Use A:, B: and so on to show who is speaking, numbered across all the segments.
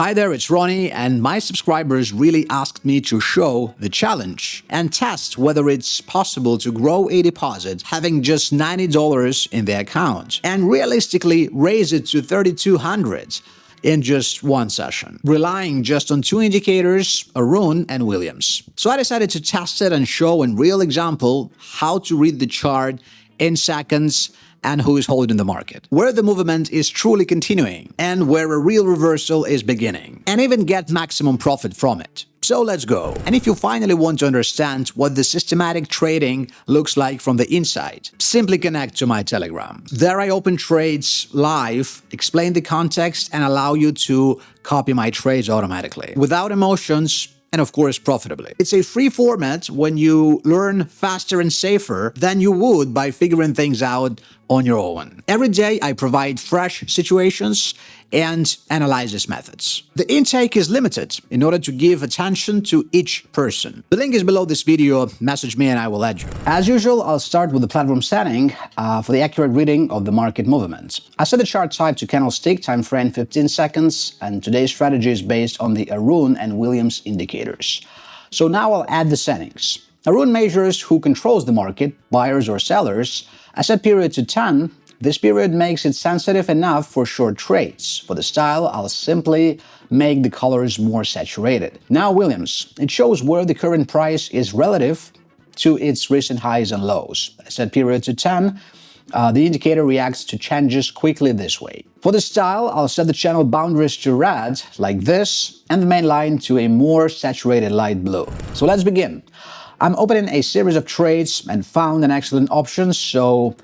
A: Hi there, it's Ronie, and my subscribers really asked me to show the challenge and test whether it's possible to grow a deposit having just $90 in the account and realistically raise it to $3,200 in just one session, relying just on two indicators, Ronie and Williams. So I decided to test it and show in real example how to read the chart in seconds and who is holding the market, where the movement is truly continuing, and where a real reversal is beginning, and even get maximum profit from it. So let's go. And if you finally want to understand what the systematic trading looks like from the inside, simply connect to my Telegram. There I open trades live, explain the context, and allow you to copy my trades automatically, without emotions, and of course profitably. It's a free format when you learn faster and safer than you would by figuring things out on your own. Every day I provide fresh situations and analysis methods. The intake is limited in order to give attention to each person. The link is below this video, message me and I will add you. As usual, I'll start with the platform setting for the accurate reading of the market movements. I set the chart type to candlestick, time frame 15 seconds, and today's strategy is based on the Ronie and Williams indicators. So now I'll add the settings. Ronie measures who controls the market, buyers or sellers. I set period to 10. This period makes it sensitive enough for short trades. For the style, I'll simply make the colors more saturated. Now Williams, it shows where the current price is relative to its recent highs and lows. I set period to 10. The indicator reacts to changes quickly this way. For the style, I'll set the channel boundaries to red, like this, and the main line to a more saturated light blue. So let's begin. I'm opening a series of trades and found an excellent option, so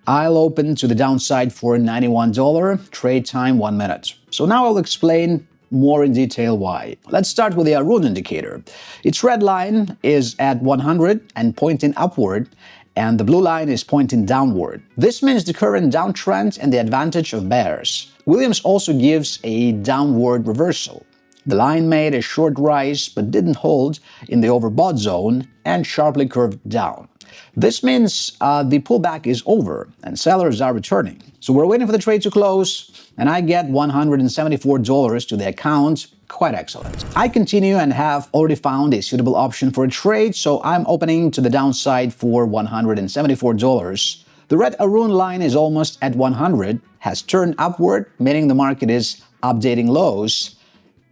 A: I'll open to the downside for $91, trade time 1 minute. So now I'll explain more in detail why. Let's start with the Ronie indicator. Its red line is at 100 and pointing upward, and the blue line is pointing downward. This means the current downtrend and the advantage of bears. Williams also gives a downward reversal. The line made a short rise but didn't hold in the overbought zone and sharply curved down. This means the pullback is over and sellers are returning. So we're waiting for the trade to close and I get $174 to the account. Quite excellent. I continue and have already found a suitable option for a trade, so I'm opening to the downside for $174. The red Ronie line is almost at 100, has turned upward, meaning the market is updating lows,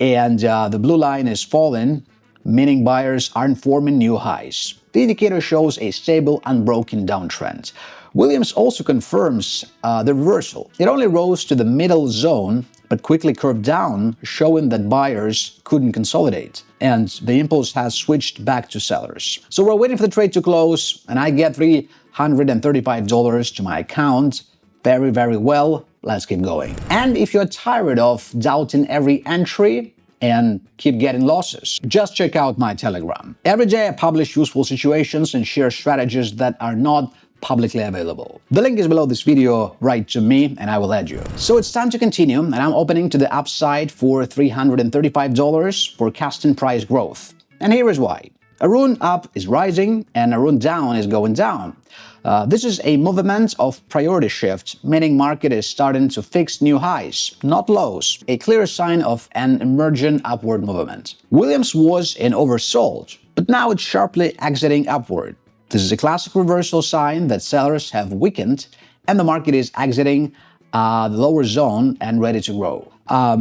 A: and the blue line is falling, meaning buyers aren't forming new highs. The indicator shows a stable, unbroken downtrend. Williams also confirms the reversal. It only rose to the middle zone, but quickly curved down, showing that buyers couldn't consolidate, and the impulse has switched back to sellers. So we're waiting for the trade to close, and I get $335 to my account. Very, very well. Let's keep going. And if you're tired of doubting every entry and keep getting losses, just check out my Telegram. Every day I publish useful situations and share strategies that are not publicly available. The link is below this video. Write to me and I will add you. So it's time to continue, and I'm opening to the upside for $335, forecasting price growth. And here is why. Ronie up is rising and Ronie down is going down. This is a movement of priority shift, meaning market is starting to fix new highs, not lows, a clear sign of an emergent upward movement. Williams was in oversold, but now it's sharply exiting upward. This is a classic reversal sign that sellers have weakened and the market is exiting the lower zone and ready to grow.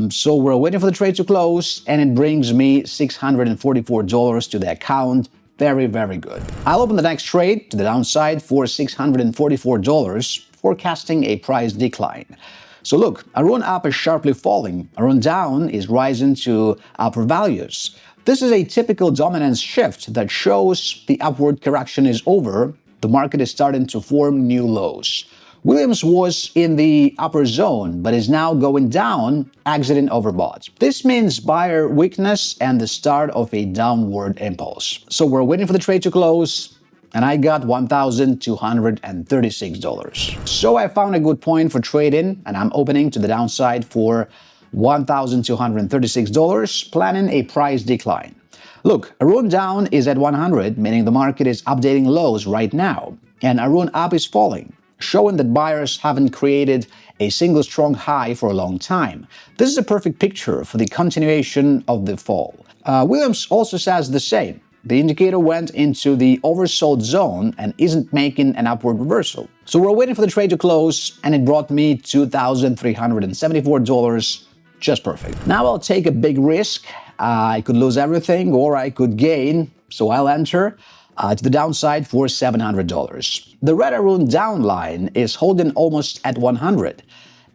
A: So we're waiting for the trade to close and it brings me $644 to the account. Very, very good. I'll open the next trade to the downside for $644, forecasting a price decline. So look, Ronie up is sharply falling, Ronie down is rising to upper values. This is a typical dominance shift that shows the upward correction is over, the market is starting to form new lows. Williams was in the upper zone, but is now going down, exiting overbought. This means buyer weakness and the start of a downward impulse. So we're waiting for the trade to close, and I got $1,236. So I found a good point for trading, and I'm opening to the downside for $1,236, planning a price decline. Look, Ronie down is at 100, meaning the market is updating lows right now, and Ronie up is falling, showing that buyers haven't created a single strong high for a long time. This is a perfect picture for the continuation of the fall. Williams also says the same. The indicator went into the oversold zone and isn't making an upward reversal. So we're waiting for the trade to close, and it brought me $2,374. Just perfect. Now I'll take a big risk. I could lose everything or I could gain, so I'll enter to the downside for $700. The red Arun downline is holding almost at 100.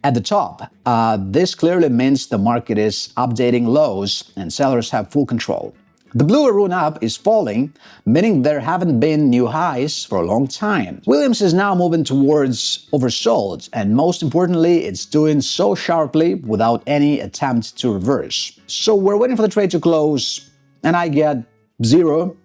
A: At the top, this clearly means the market is updating lows and sellers have full control. The blue Arun up is falling, meaning there haven't been new highs for a long time. Williams is now moving towards oversold, and most importantly, it's doing so sharply without any attempt to reverse. So we're waiting for the trade to close, and I get zero.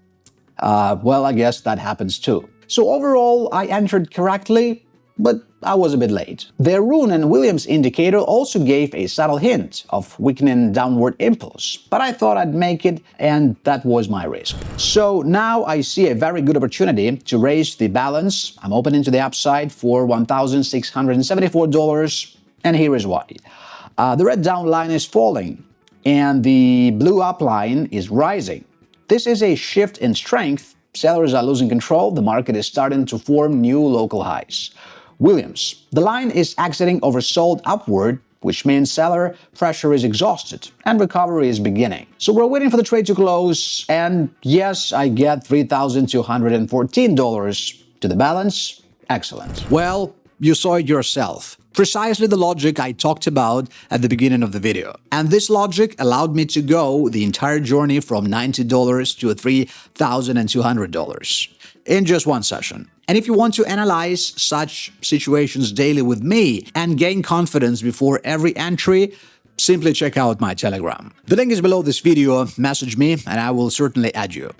A: Well, I guess that happens too. So overall, I entered correctly, but I was a bit late. The Arun and Williams indicator also gave a subtle hint of weakening downward impulse, but I thought I'd make it, and that was my risk. So now I see a very good opportunity to raise the balance. I'm opening to the upside for $1,674, and here is why. The red down line is falling, and the blue up line is rising. This is a shift in strength. Sellers are losing control. The market is starting to form new local highs. Williams. The line is exiting oversold upward, which means seller pressure is exhausted and recovery is beginning. So we're waiting for the trade to close, and yes, I get $3,214 to the balance. Excellent. Well, you saw it yourself. Precisely the logic I talked about at the beginning of the video. And this logic allowed me to go the entire journey from $90 to $3,200 in just one session. And if you want to analyze such situations daily with me and gain confidence before every entry, simply check out my Telegram. The link is below this video, message me, and I will certainly add you.